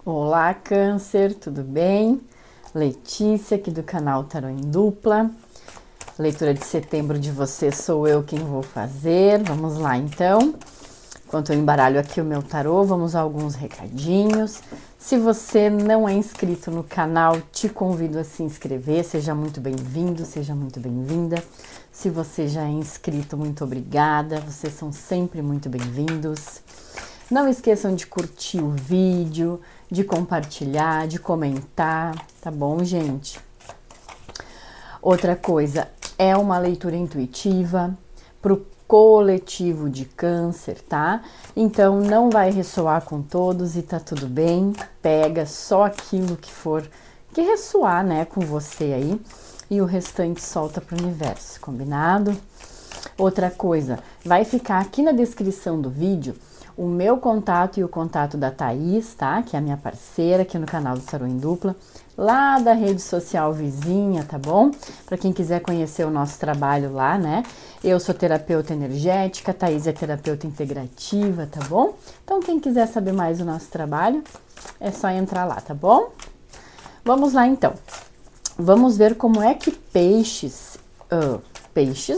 Olá, Câncer, tudo bem? Letícia, aqui do canal Tarô em Dupla. Leitura de setembro de você sou eu quem vou fazer. Vamos lá, então. Enquanto eu embaralho aqui o meu tarô, vamos a alguns recadinhos. Se você não é inscrito no canal, te convido a se inscrever. Seja muito bem-vindo, seja muito bem-vinda. Se você já é inscrito, muito obrigada. Vocês são sempre muito bem-vindos. Não esqueçam de curtir o vídeo, de compartilhar, de comentar, tá bom, gente? Outra coisa, é uma leitura intuitiva pro coletivo de Câncer, tá? Então não vai ressoar com todos e tá tudo bem. Pega só aquilo que for que ressoar, né, com você aí e o restante solta pro universo, combinado? Outra coisa, vai ficar aqui na descrição do vídeo o meu contato e o contato da Thaís, tá? Que é a minha parceira aqui no canal do Tarô em Dupla, lá da rede social vizinha, tá bom? Para quem quiser conhecer o nosso trabalho lá, né? Eu sou terapeuta energética, a Thaís é terapeuta integrativa, tá bom? Então, quem quiser saber mais do nosso trabalho, é só entrar lá, tá bom? Vamos lá, então. Vamos ver como é que peixes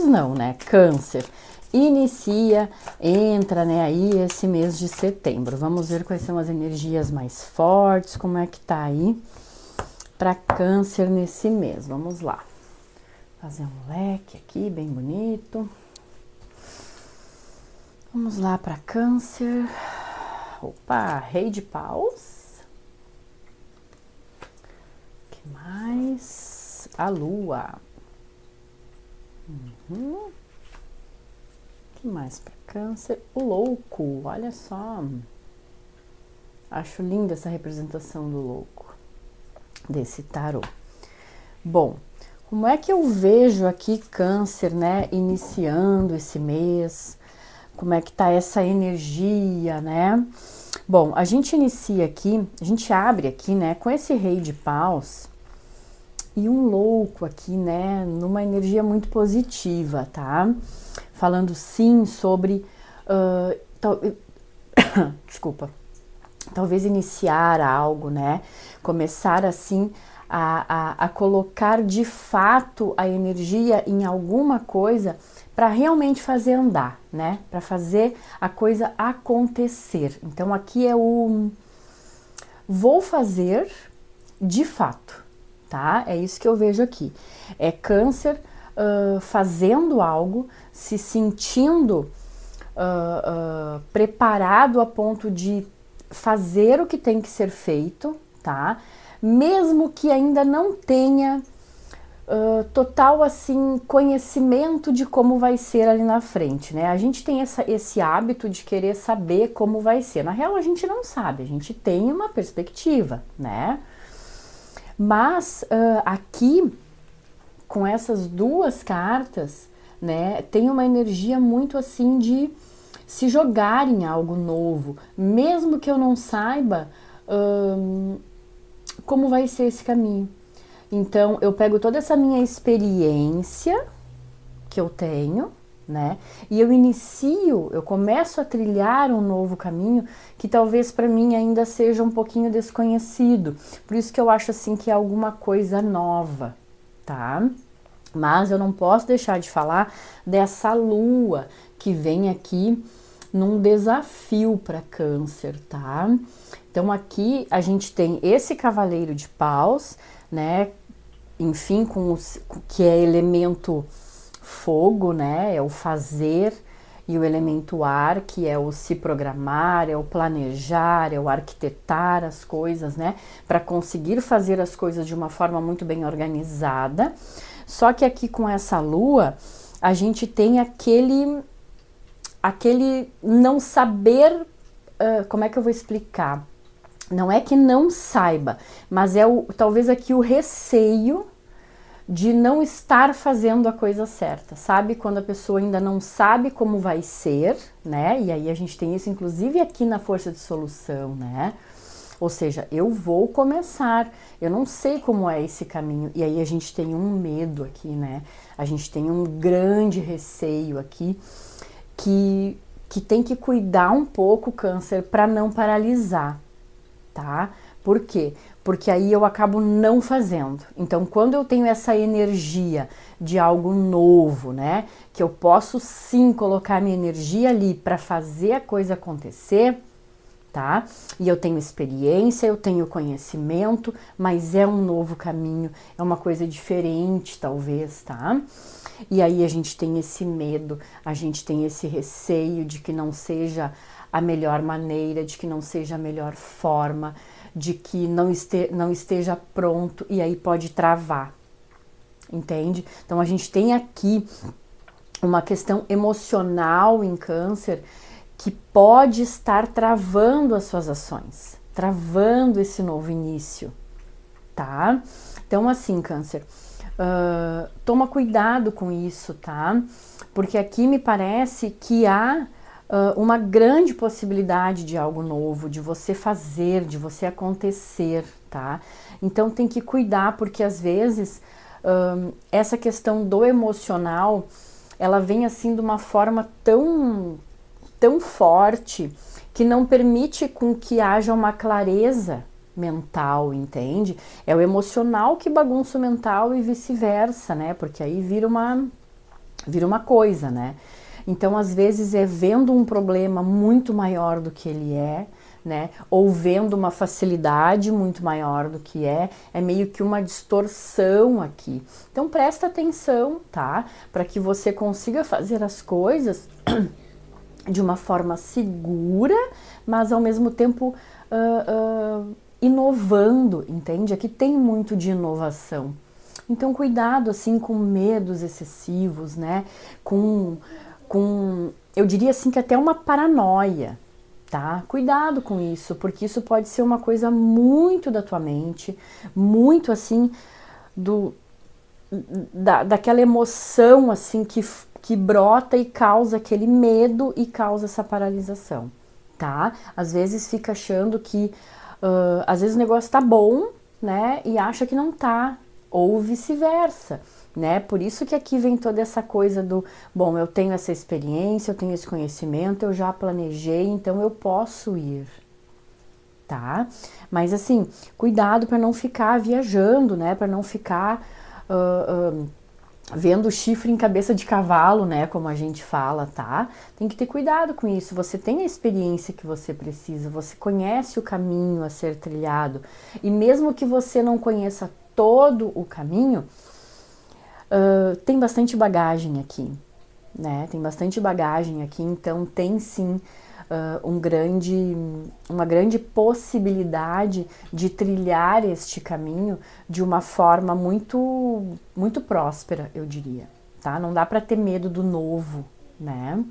não, né? Câncer inicia, entra, né, aí esse mês de setembro. Vamos ver quais são as energias mais fortes, como é que tá aí para Câncer nesse mês. Vamos lá. Fazer um leque aqui, bem bonito. Vamos lá para Câncer. Opa, Rei de Paus. O que mais? A Lua. Que mais para Câncer? O Louco, olha só. Acho linda essa representação do louco, desse tarô. Bom, como é que eu vejo aqui Câncer, né, iniciando esse mês? Como é que tá essa energia, né? Bom, a gente inicia aqui, a gente abre aqui, né, com esse Rei de Paus e um louco aqui, né, numa energia muito positiva, tá? Falando sim sobre, desculpa, talvez iniciar algo, né? Começar assim a colocar de fato a energia em alguma coisa para realmente fazer andar, né? Para fazer a coisa acontecer. Então aqui é o vou fazer de fato, tá? É isso que eu vejo aqui. É Câncer fazendo algo, se sentindo preparado a ponto de fazer o que tem que ser feito, tá? Mesmo que ainda não tenha total assim conhecimento de como vai ser ali na frente, né? A gente tem esse hábito de querer saber como vai ser. Na real, a gente não sabe, a gente tem uma perspectiva, né? Mas aqui, com essas duas cartas, né, tem uma energia muito assim de se jogar em algo novo, mesmo que eu não saiba como vai ser esse caminho. Então, eu pego toda essa minha experiência que eu tenho, né, e eu começo a trilhar um novo caminho que talvez para mim ainda seja um pouquinho desconhecido. Por isso que eu acho assim que é alguma coisa nova, tá? Mas eu não posso deixar de falar dessa lua que vem aqui num desafio para Câncer, tá? Então aqui a gente tem esse cavaleiro de paus, né? Enfim, que é elemento fogo, né? É o fazer, e o elemento ar, que é o se programar, é o planejar, é o arquitetar as coisas, né? Para conseguir fazer as coisas de uma forma muito bem organizada. Só que aqui com essa lua, a gente tem aquele não saber, como é que eu vou explicar? Não é que não saiba, mas é talvez aqui o receio de não estar fazendo a coisa certa, sabe? Quando a pessoa ainda não sabe como vai ser, né? E aí a gente tem isso inclusive aqui na força de solução, né? Ou seja, eu vou começar, eu não sei como é esse caminho, e aí a gente tem um medo aqui, né? A gente tem um grande receio aqui que tem que cuidar um pouco, Câncer, para não paralisar, tá? Por quê? Porque aí eu acabo não fazendo. Então, quando eu tenho essa energia de algo novo, né, que eu posso sim colocar minha energia ali para fazer a coisa acontecer, tá? E eu tenho experiência, eu tenho conhecimento, mas é um novo caminho, é uma coisa diferente, talvez, tá? E aí a gente tem esse medo, a gente tem esse receio de que não seja a melhor maneira, de que não seja a melhor forma, de que não esteja pronto, e aí pode travar, entende? Então a gente tem aqui uma questão emocional em Câncer que pode estar travando as suas ações, travando esse novo início, tá? Então assim, Câncer, toma cuidado com isso, tá? Porque aqui me parece que há uma grande possibilidade de algo novo, de você fazer, de você acontecer, tá? Então tem que cuidar, porque às vezes essa questão do emocional, ela vem assim de uma forma tão forte que não permite com que haja uma clareza mental, entende? É o emocional que bagunça o mental e vice-versa, né? Porque aí vira uma coisa, né? Então, às vezes, é vendo um problema muito maior do que ele é, né? Ou vendo uma facilidade muito maior do que é meio que uma distorção aqui. Então, presta atenção, tá? Para que você consiga fazer as coisas de uma forma segura, mas ao mesmo tempo inovando, entende? Aqui tem muito de inovação. Então, cuidado, assim, com medos excessivos, né? Eu diria assim que até uma paranoia, tá? Cuidado com isso, porque isso pode ser uma coisa muito da tua mente, muito assim, daquela emoção, assim, que brota e causa aquele medo e causa essa paralisação, tá? Às vezes fica achando que, às vezes o negócio tá bom, né? E acha que não tá, ou vice-versa, né? Por isso que aqui vem toda essa coisa do, bom, eu tenho essa experiência, eu tenho esse conhecimento, eu já planejei, então eu posso ir, tá? Mas assim, cuidado para não ficar viajando, né? Para não ficar vendo chifre em cabeça de cavalo, né? Como a gente fala, tá? Tem que ter cuidado com isso. Você tem a experiência que você precisa, você conhece o caminho a ser trilhado, e mesmo que você não conheça todo o caminho, tem bastante bagagem aqui, né? Tem bastante bagagem aqui, então tem sim uma grande possibilidade de trilhar este caminho de uma forma muito próspera, eu diria, tá? Não dá para ter medo do novo, né?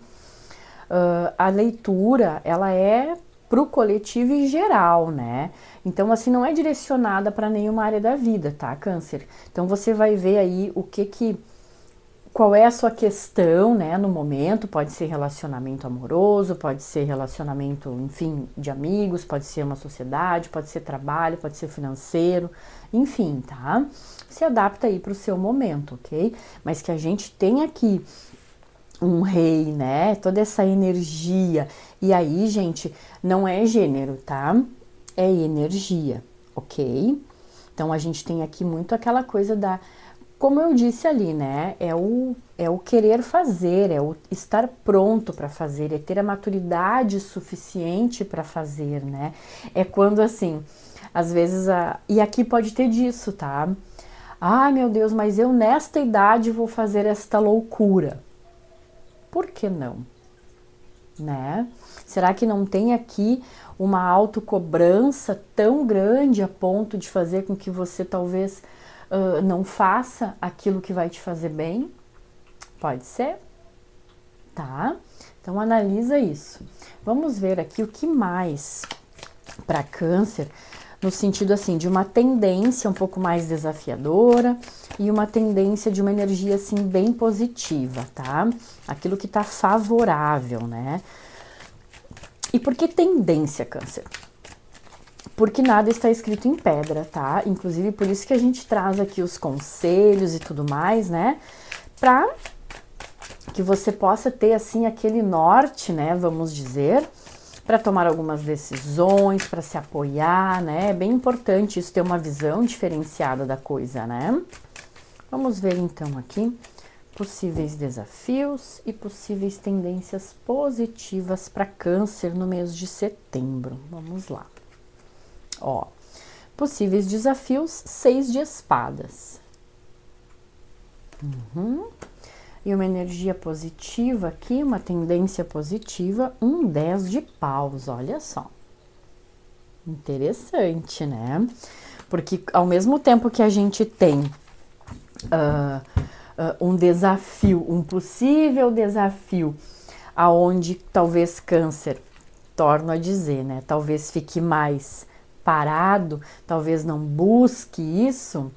A leitura, ela é pro coletivo e geral, né? Então, assim, não é direcionada para nenhuma área da vida, tá, Câncer? Então, você vai ver aí qual é a sua questão, né, no momento. Pode ser relacionamento amoroso, pode ser relacionamento, enfim, de amigos, pode ser uma sociedade, pode ser trabalho, pode ser financeiro, enfim, tá? Se adapta aí pro seu momento, ok? Mas que a gente tem aqui um rei, né? Toda essa energia. E aí, gente, não é gênero, tá? É energia, ok? Então, a gente tem aqui muito aquela coisa como eu disse ali, né? É o querer fazer, é o estar pronto para fazer, é ter a maturidade suficiente para fazer, né? É quando, assim, às vezes... E aqui pode ter disso, tá? Ai, meu Deus, mas eu nesta idade vou fazer esta loucura. Por que não? Né? Será que não tem aqui uma autocobrança tão grande a ponto de fazer com que você talvez não faça aquilo que vai te fazer bem? Pode ser, tá? Então analisa isso. Vamos ver aqui o que mais para Câncer, no sentido assim de uma tendência um pouco mais desafiadora e uma tendência de uma energia assim bem positiva, tá? Aquilo que tá favorável, né? E por que tendência, Câncer? Porque nada está escrito em pedra, tá? Inclusive por isso que a gente traz aqui os conselhos e tudo mais, né? Pra que você possa ter assim aquele norte, né? Vamos dizer, para tomar algumas decisões, para se apoiar, né? É bem importante isso, ter uma visão diferenciada da coisa, né? Vamos ver então aqui possíveis desafios e possíveis tendências positivas para Câncer no mês de setembro. Vamos lá. Ó, possíveis desafios, 6 de espadas. E uma energia positiva aqui, uma tendência positiva, 10 de paus, olha só. Interessante, né? Porque ao mesmo tempo que a gente tem um desafio, um possível desafio, aonde talvez Câncer, torno a dizer, né? Talvez fique mais parado, talvez não busque isso.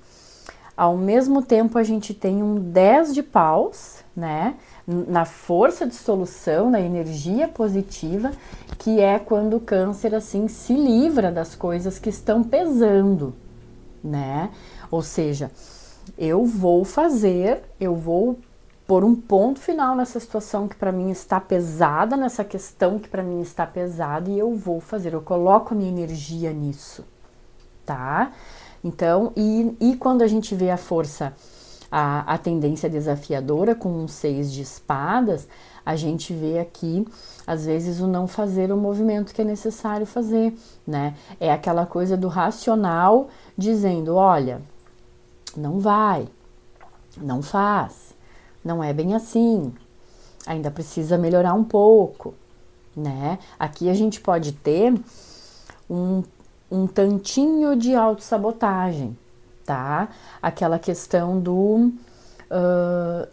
Ao mesmo tempo, a gente tem 10 de paus, né? Na força de solução, na energia positiva, que é quando o Câncer, assim, se livra das coisas que estão pesando, né? Ou seja, eu vou pôr um ponto final nessa situação que para mim está pesada, nessa questão que para mim está pesada, e eu vou fazer, eu coloco a minha energia nisso, tá? Então, e quando a gente vê a força, a tendência desafiadora com 6 de espadas, a gente vê aqui, às vezes, o não fazer o movimento que é necessário fazer, né? É aquela coisa do racional dizendo, olha, não vai, não faz, não é bem assim, ainda precisa melhorar um pouco, né? Aqui a gente pode ter um tantinho de autossabotagem, tá? Aquela questão do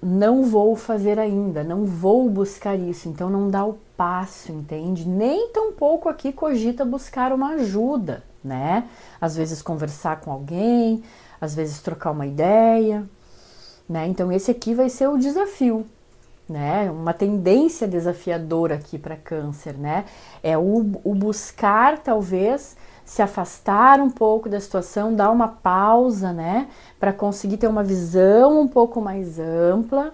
não vou fazer ainda, não vou buscar isso, então não dá o passo, entende? Nem tampouco aqui cogita buscar uma ajuda, né? Às vezes conversar com alguém, às vezes trocar uma ideia, né? Então esse aqui vai ser o desafio, né? Uma tendência desafiadora aqui para Câncer, né? É o buscar, talvez, se afastar um pouco da situação, dar uma pausa, né? Para conseguir ter uma visão um pouco mais ampla,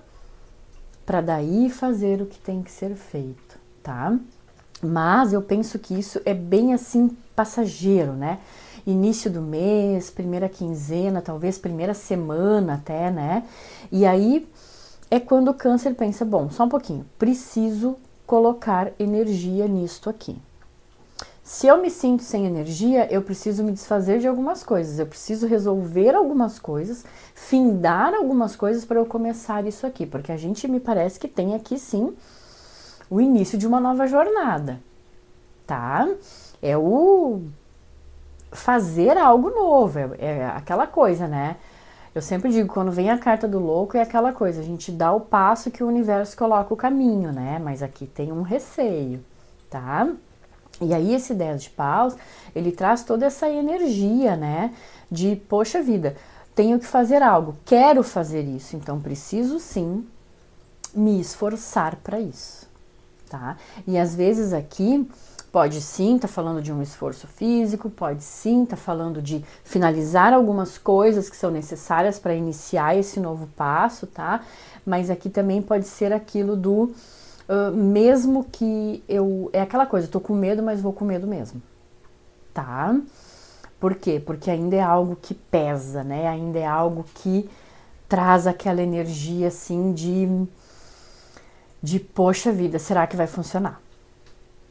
para daí fazer o que tem que ser feito, tá? Mas eu penso que isso é bem assim passageiro, né? Início do mês, primeira quinzena, talvez primeira semana até, né? E aí é quando o Câncer pensa, bom, só um pouquinho, preciso colocar energia nisto aqui. Se eu me sinto sem energia, eu preciso me desfazer de algumas coisas, eu preciso resolver algumas coisas, findar algumas coisas para eu começar isso aqui, porque a gente me parece que tem aqui sim o início de uma nova jornada, tá? É o fazer algo novo, é aquela coisa, né? Eu sempre digo, quando vem a carta do louco, é aquela coisa, a gente dá o passo que o universo coloca o caminho, né? Mas aqui tem um receio, tá? E aí esse 10 de paus, ele traz toda essa energia, né? De, poxa vida, tenho que fazer algo, quero fazer isso, então preciso sim me esforçar para isso, tá? E às vezes aqui pode sim estar falando de um esforço físico, pode sim estar falando de finalizar algumas coisas que são necessárias para iniciar esse novo passo, tá? Mas aqui também pode ser aquilo do mesmo que é aquela coisa, tô com medo, mas vou com medo mesmo, tá? Por quê? Porque ainda é algo que pesa, né? Ainda é algo que traz aquela energia assim de poxa vida, será que vai funcionar?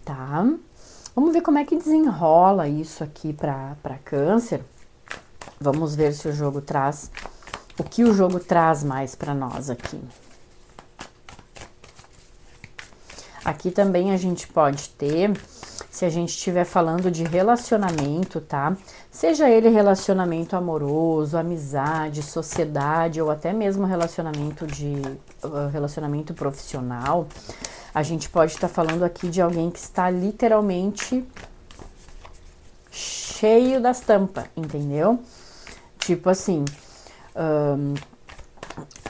Tá? Vamos ver como é que desenrola isso aqui para Câncer. Vamos ver se o jogo traz, o que o jogo traz mais para nós aqui. Aqui também a gente pode ter, se a gente estiver falando de relacionamento, tá? Seja ele relacionamento amoroso, amizade, sociedade ou até mesmo relacionamento profissional, a gente pode estar falando aqui de alguém que está literalmente cheio das tampas, entendeu? Tipo assim,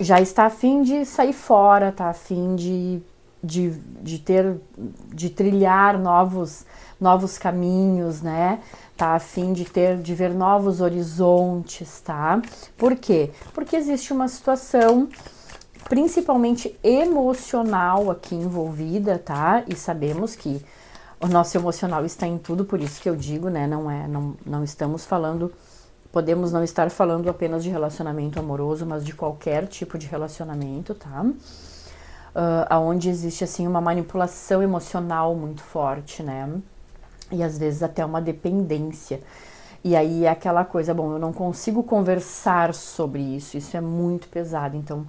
já está a fim de sair fora, tá a fim de trilhar novos caminhos, né? Tá a fim de ver novos horizontes, tá? Por quê? Porque existe uma situação principalmente emocional aqui envolvida, tá? E sabemos que O nosso emocional está em tudo, por isso que eu digo, né? Não estamos falando, podemos não estar falando apenas de relacionamento amoroso, mas de qualquer tipo de relacionamento, tá? Onde existe, assim, uma manipulação emocional muito forte, né? E às vezes até uma dependência. E aí é aquela coisa, bom, eu não consigo conversar sobre isso, isso é muito pesado, então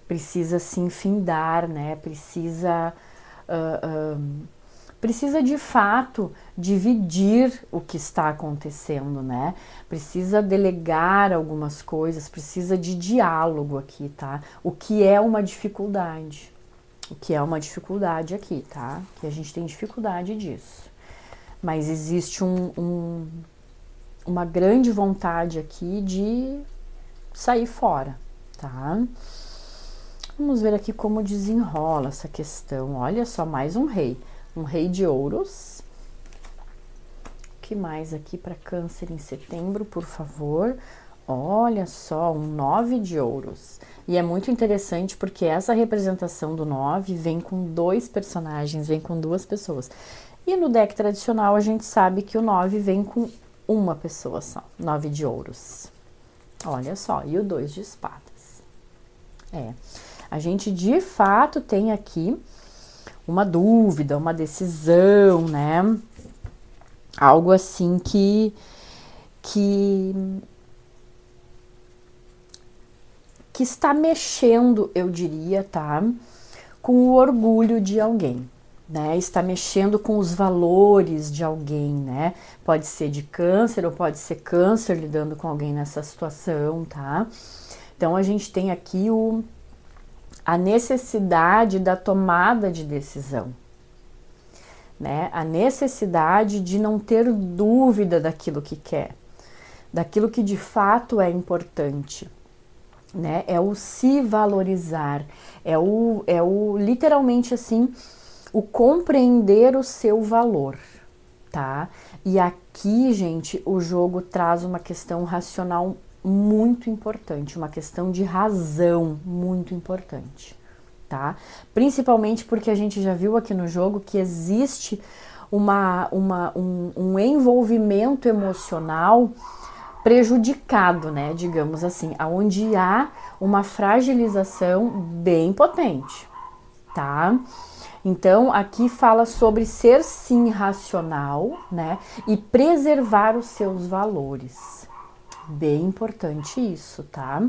precisa se findar, né? Precisa de fato dividir o que está acontecendo, né? Precisa delegar algumas coisas, precisa de diálogo aqui, tá? O que é uma dificuldade? O que é uma dificuldade aqui, tá? Que a gente tem dificuldade disso. Mas existe uma grande vontade aqui de sair fora, tá? Vamos ver aqui como desenrola essa questão. Olha só, mais um rei de ouros. O que mais aqui para Câncer em setembro, por favor? Olha só, um 9 de ouros. E é muito interessante porque essa representação do 9 vem com 2 personagens, vem com 2 pessoas. E no deck tradicional a gente sabe que o 9 vem com uma pessoa só, 9 de ouros. Olha só, e o 2 de espadas. A gente de fato tem aqui uma dúvida, uma decisão, né? Algo assim que está mexendo, eu diria, tá? Com o orgulho de alguém, né? Está mexendo com os valores de alguém, né? Pode ser de Câncer ou pode ser Câncer lidando com alguém nessa situação, tá? Então a gente tem aqui a necessidade da tomada de decisão, né? A necessidade de não ter dúvida daquilo que quer, daquilo que de fato é importante, né? É o se valorizar, é o literalmente assim, o compreender o seu valor, tá? E aqui, gente, o jogo traz uma questão racional muito importante, uma questão de razão muito importante, tá? Principalmente porque a gente já viu aqui no jogo que existe um envolvimento emocional prejudicado, né? Digamos assim, onde há uma fragilização bem potente, tá? Então, aqui fala sobre ser sim racional, né? E preservar os seus valores. Bem importante isso, tá?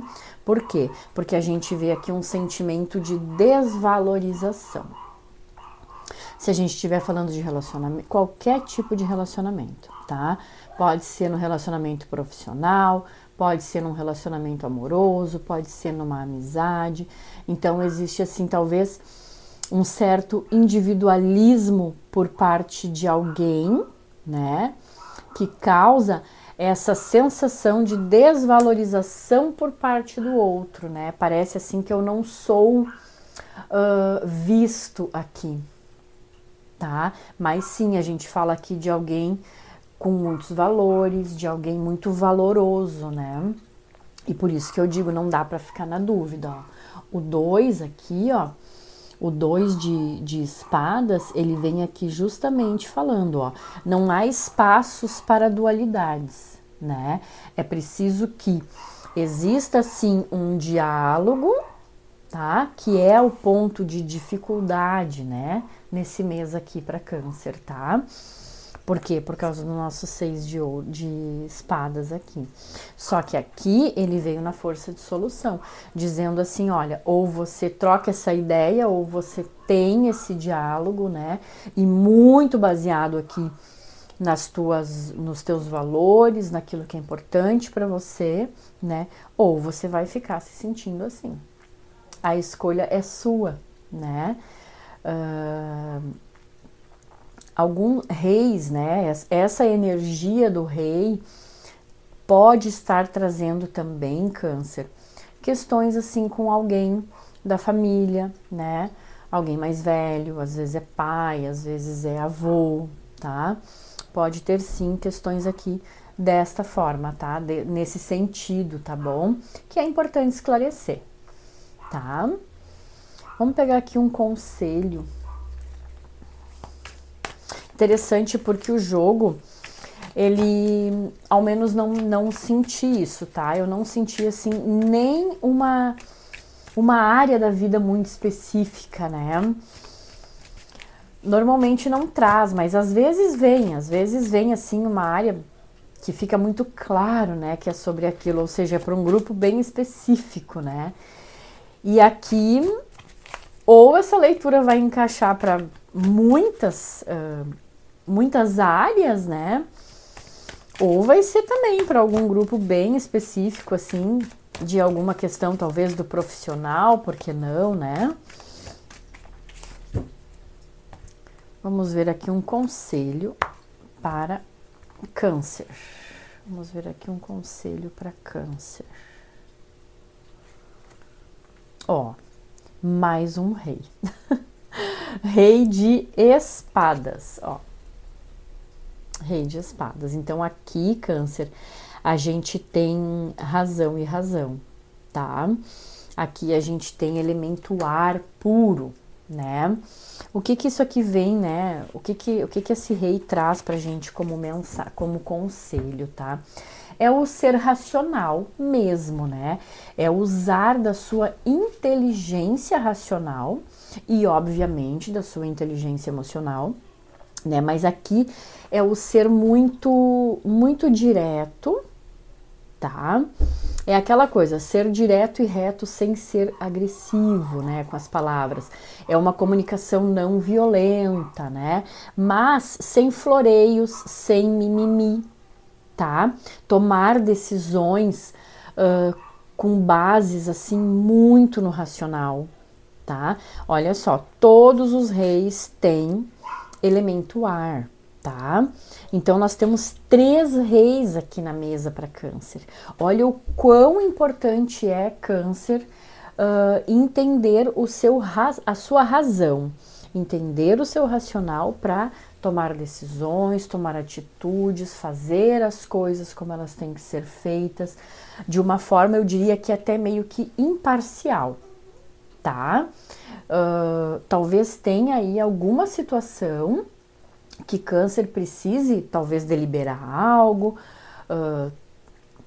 Por quê? Porque a gente vê aqui um sentimento de desvalorização. Se a gente estiver falando de relacionamento, qualquer tipo de relacionamento, tá? Pode ser no relacionamento profissional, pode ser num relacionamento amoroso, pode ser numa amizade. Então, existe assim, talvez um certo individualismo por parte de alguém, né? Que causa essa sensação de desvalorização por parte do outro, né? Parece assim que eu não sou visto aqui, tá? Mas sim, a gente fala aqui de alguém com muitos valores, de alguém muito valoroso, né? E por isso que eu digo, não dá para ficar na dúvida, ó. O 2 aqui, ó, o 2 de espadas, ele vem aqui justamente falando, ó, não há espaços para dualidades, né? É preciso que exista, sim, um diálogo, tá? Que é o ponto de dificuldade, né? Nesse mês aqui para Câncer, tá? Por quê? Por causa do nosso 6 de espadas aqui. Só que aqui ele veio na força de solução, dizendo assim, olha, ou você troca essa ideia, ou você tem esse diálogo, né? E muito baseado aqui nos teus valores, naquilo que é importante para você, né? Ou você vai ficar se sentindo assim. A escolha é sua, né? Alguns reis, né? Essa energia do rei pode estar trazendo também, Câncer, questões assim com alguém da família, né? Alguém mais velho, às vezes é pai, às vezes é avô, tá? Pode ter sim questões aqui desta forma, tá? Nesse sentido, tá bom? Que é importante esclarecer, tá? Vamos pegar aqui um conselho. interessante porque o jogo, ele, ao menos não senti isso, tá? Eu não senti, assim, nem uma área da vida muito específica, né? Normalmente não traz, mas às vezes vem, assim, uma área que fica muito claro, né, que é sobre aquilo, ou seja, é para um grupo bem específico, né? E aqui, ou essa leitura vai encaixar para muitas áreas, né? Ou vai ser também para algum grupo bem específico, assim, de alguma questão, talvez do profissional, por que não, né? Vamos ver aqui um conselho para Câncer. Vamos ver aqui um conselho para Câncer. Ó, mais um rei. Rei de espadas, ó. Rei de espadas. Então, aqui, Câncer, a gente tem razão e razão, tá? Aqui a gente tem elemento ar puro, né? O que que isso aqui vem, né? O que que esse rei traz pra gente como mensagem, como conselho, tá? É o ser racional mesmo, né? É usar da sua inteligência racional e, obviamente, da sua inteligência emocional, né? Mas aqui é o ser muito direto, tá? É aquela coisa, ser direto e reto sem ser agressivo, né, com as palavras. É uma comunicação não violenta, né? Mas sem floreios, sem mimimi, tá? Tomar decisões com bases, assim, muito no racional, tá? Olha só, todos os reis têm elemento ar, tá? Então, nós temos 3 reis aqui na mesa para Câncer. Olha o quão importante é, Câncer, entender a sua razão, entender o seu racional para tomar decisões, tomar atitudes, fazer as coisas como elas têm que ser feitas, de uma forma, eu diria que até meio que imparcial, tá? Talvez tenha aí alguma situação que Câncer precise, talvez, deliberar algo,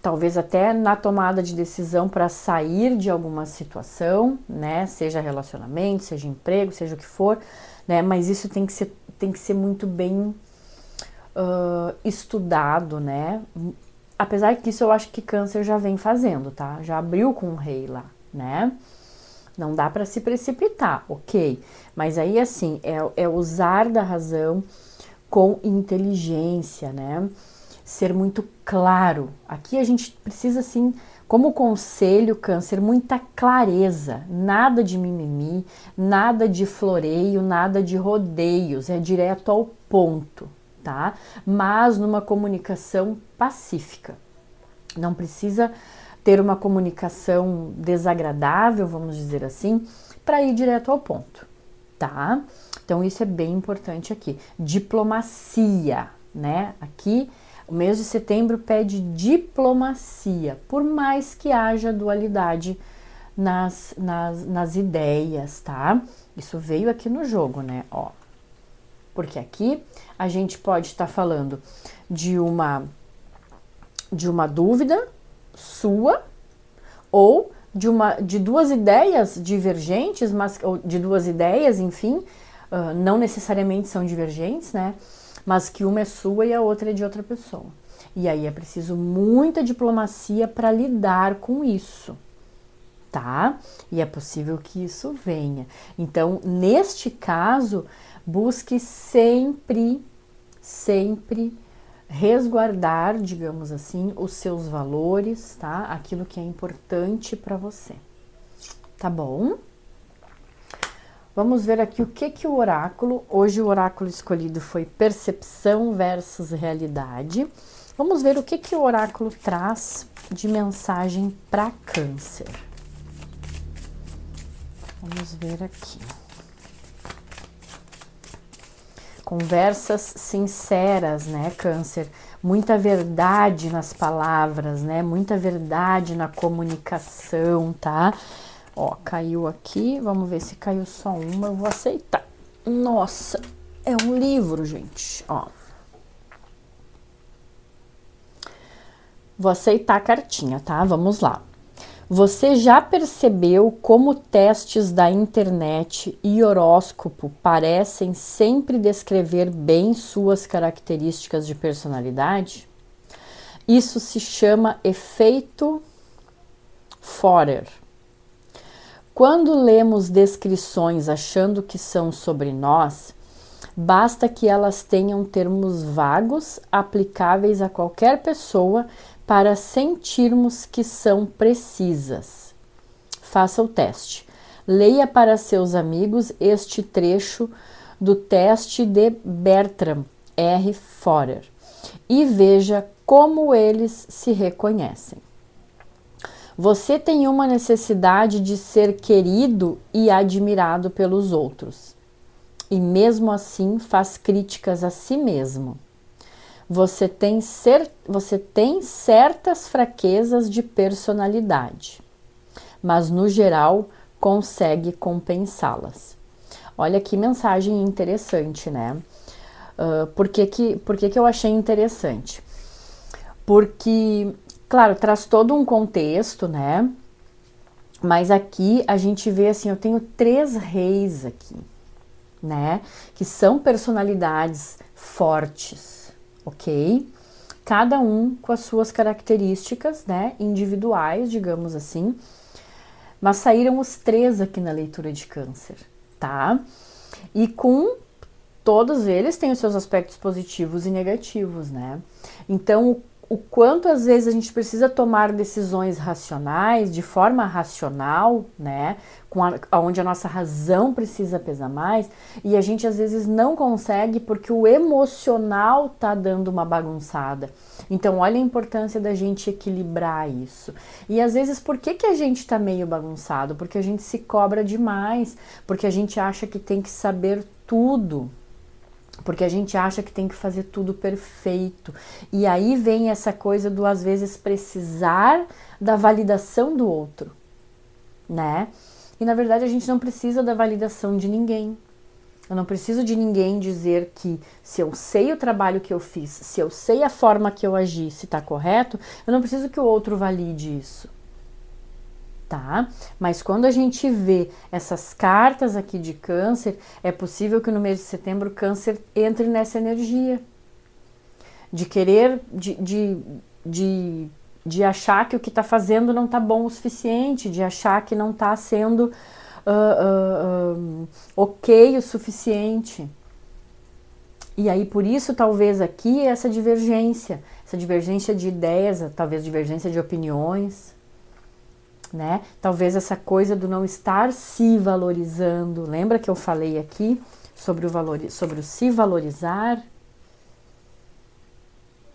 talvez até na tomada de decisão para sair de alguma situação, né? Seja relacionamento, seja emprego, seja o que for, né? Mas isso tem que ser muito bem estudado, né? Apesar que isso eu acho que Câncer já vem fazendo, tá? Já abriu com o rei lá, né? Não dá para se precipitar, ok? Mas aí, assim, é usar da razão com inteligência, né? Ser muito claro. Aqui a gente precisa, assim, como conselho, Câncer, muita clareza. Nada de mimimi, nada de floreio, nada de rodeios. É direto ao ponto, tá? Mas numa comunicação pacífica. Não precisa ter uma comunicação desagradável, vamos dizer assim, para ir direto ao ponto, tá? Então, isso é bem importante aqui. Diplomacia, né? Aqui, o mês de setembro pede diplomacia, por mais que haja dualidade nas ideias, tá? Isso veio aqui no jogo, né? Ó, porque aqui a gente pode estar falando de uma dúvida sua ou de 2 ideias divergentes, mas ou de 2 ideias, enfim, não necessariamente são divergentes, né? Mas que uma é sua e a outra é de outra pessoa. E aí é preciso muita diplomacia para lidar com isso, tá? E é possível que isso venha. Então, neste caso, busque sempre resguardar, digamos assim, os seus valores, tá? Aquilo que é importante para você. Tá bom? Vamos ver aqui o que o oráculo... Hoje o oráculo escolhido foi percepção versus realidade. Vamos ver o que o oráculo traz de mensagem para Câncer. Vamos ver aqui. Conversas sinceras, né, Câncer? Muita verdade nas palavras, né? Muita verdade na comunicação, tá? Ó, caiu aqui. Vamos ver se caiu só uma. Eu vou aceitar. Nossa, É um livro, gente, ó. Vou aceitar a cartinha, tá? Vamos lá. Você já percebeu como testes da internet e horóscopo parecem sempre descrever bem suas características de personalidade? Isso se chama efeito Forer. Quando lemos descrições achando que são sobre nós, basta que elas tenham termos vagos aplicáveis a qualquer pessoa para sentirmos que são precisas. Faça o teste. Leia para seus amigos este trecho do teste de Bertram R. Forer e veja como eles se reconhecem. Você tem uma necessidade de ser querido e admirado pelos outros, e mesmo assim faz críticas a si mesmo. Você tem certas fraquezas de personalidade, mas no geral consegue compensá-las. Olha que mensagem interessante, né? Por que eu achei interessante? Porque, claro, traz todo um contexto, né? Mas aqui a gente vê assim, eu tenho 3 reis aqui, né? Que são personalidades fortes, ok? Cada um com as suas características, né? Individuais, digamos assim. Mas saíram os 3 aqui na leitura de Câncer, tá? E com todos eles têm os seus aspectos positivos e negativos, né? Então, o quanto às vezes a gente precisa tomar decisões racionais, de forma racional, né? Onde a nossa razão precisa pesar mais, e a gente às vezes não consegue porque o emocional tá dando uma bagunçada. Então, olha a importância da gente equilibrar isso. E às vezes, por que a gente tá meio bagunçado? Porque a gente se cobra demais, porque a gente acha que tem que saber tudo. Porque a gente acha que tem que fazer tudo perfeito. E aí vem essa coisa do, às vezes, precisar da validação do outro, né? E, na verdade, a gente não precisa da validação de ninguém. Eu não preciso de ninguém dizer que se eu sei o trabalho que eu fiz, se eu sei a forma que eu agi, se tá correto, eu não preciso que o outro valide isso. Tá? Mas quando a gente vê essas cartas aqui de Câncer, é possível que no mês de setembro Câncer entre nessa energia de querer, de achar que o que está fazendo não está bom o suficiente, de achar que não está sendo ok o suficiente. E aí por isso talvez aqui essa divergência de ideias, talvez divergência de opiniões, né? Talvez essa coisa do não estar se valorizando. Lembra que eu falei aqui sobre o se valorizar,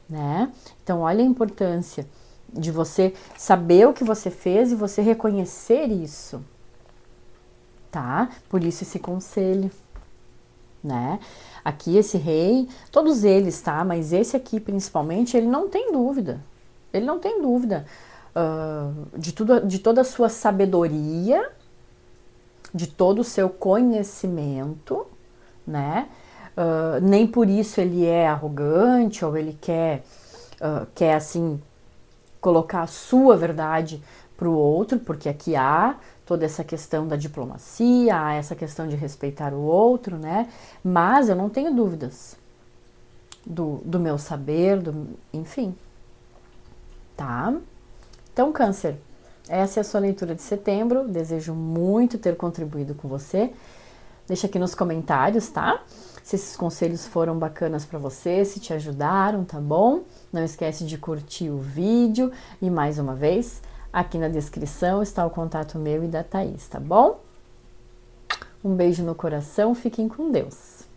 né? Então, olha a importância de você saber o que você fez e você reconhecer isso, tá? Por isso esse conselho, né? Aqui esse rei, todos eles, tá? Mas esse aqui principalmente, ele não tem dúvida. Ele não tem dúvida. De toda a sua sabedoria, de todo o seu conhecimento, né? Nem por isso ele é arrogante ou ele quer assim colocar a sua verdade para o outro, porque aqui há toda essa questão da diplomacia, há essa questão de respeitar o outro, né? Mas eu não tenho dúvidas do meu saber, enfim, tá? Então, Câncer, essa é a sua leitura de setembro. Desejo muito ter contribuído com você. Deixa aqui nos comentários, tá? Se esses conselhos foram bacanas para você, se te ajudaram, tá bom? Não esquece de curtir o vídeo e, mais uma vez, aqui na descrição está o contato meu e da Thaís, tá bom? Um beijo no coração, fiquem com Deus!